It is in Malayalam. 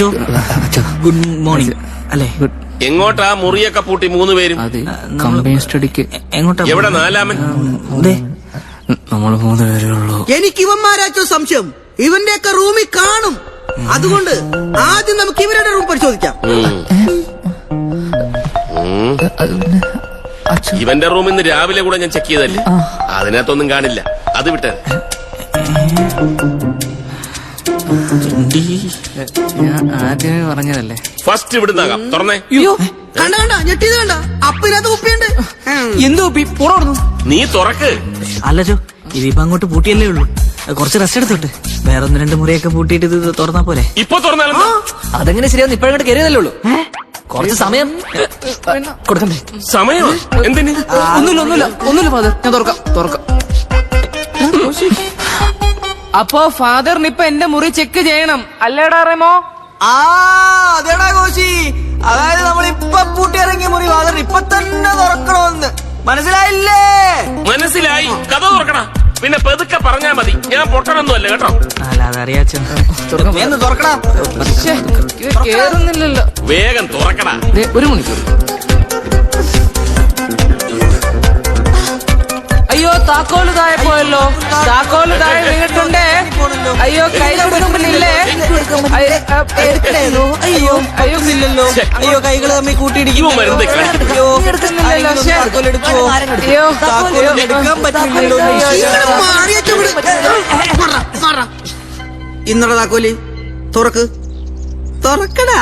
അച്ചോ ഗുഡ് മോർണിംഗ് അല്ലേ? എങ്ങോട്ടാ മുറിയൊക്കെ പൂട്ടി 3 പേരും? കമ്പൈൻ സ്റ്റഡിക്ക്. എങ്ങോട്ടാ? എവിടെ നാലാമൻ? നമ്മൾ 3 പേരേ ഉള്ളൂ. എനിക്ക് ഇവന്മാരാച്ചോ സംശയം. ഇവന്റെയൊക്കെ റൂമിൽ കാണും. അതുകൊണ്ട് ആദ്യം നമുക്ക് ഇവരുടെ റൂം പരിശോധിക്കാം. ഇവന്റെ റൂം ഇന്ന് രാവിലെ കൂടെ ഞാൻ ചെക്ക് ചെയ്തല്ലേ, അതിനകത്തൊന്നും കാണില്ല. അത് വിട്ടേ. ഞാൻ ആദ്യമേ പറഞ്ഞതല്ലേ. ഫസ്റ്റ് ഇവിടുന്നാകാം. തുറന്നേ. കണ്ട കണ്ട ഞെട്ടിയത് കണ്ട. അപ്പിനകത്ത് കുപ്പിയുണ്ട്. എന്തോ പുറന്നു. നീ തുറക്ക്. അല്ലച്ചോ, ഇതിപ്പോ അങ്ങോട്ട് പൂട്ടിയല്ലേ ഉള്ളൂ. കുറച്ച് റെസ്റ്റ് എടുത്തോട്ടെ. വേറെ 1-2 മുറിയൊക്കെ പൂട്ടിയിട്ട് ഇത് തുറന്നാ പോരെ? ഇപ്പൊ തുറന്നാലും അതെങ്ങനെ ശരിയാവും? ഇപ്പഴങ്ങോട്ട് കയറിയതല്ലേ ഉള്ളൂ. കുറച്ച് സമയം കൊടുക്കണ്ടേ? സമയം എന്തിന്? ഒന്നുമില്ല ഫാദർ, ഞാൻ തുറക്കാം. അപ്പോ ഫാദറിന് ഇപ്പൊ എന്റെ മുറി ചെക്ക് ചെയ്യണം അല്ലേടാ റെമോ? അതേടാ കോശി. അതായത് നമ്മൾ ഇപ്പൊ പൂട്ടിയിറങ്ങിയ മുറി വാതിൽ ഇപ്പൊ തന്നെ തുറക്കണമെന്ന് മനസ്സിലായില്ലേ? മനസ്സിലായി. കഥ തുറക്കണ. പിന്നെ പെതുക്കെ പറഞ്ഞാ മതി. ഞാൻ പൊട്ടണൊന്നും അല്ല കേട്ടോ. അല്ല അതറിയാച്ചോ. തുറക്കടാ. കേറുന്നില്ലല്ലോ. വേഗം തുറക്കടാ. 1 മണിക്കൂർ. അയ്യോ താക്കോല് താഴെ പോയല്ലോ. താക്കോല് താഴെ വീണിട്ടുണ്ടേ. അയ്യോ കൈകൊടുക്കുന്നില്ലേ? അയ്യോ ഇല്ലല്ലോ. അയ്യോ കൈകൾ തമ്മിൽ കൂട്ടിയിടിക്കും. എടുക്കുന്നില്ലല്ലോ. അയ്യോ എടുക്കാൻ പറ്റില്ലല്ലോ. ഇന്നലെ താക്കോലി തുറക്കടാ.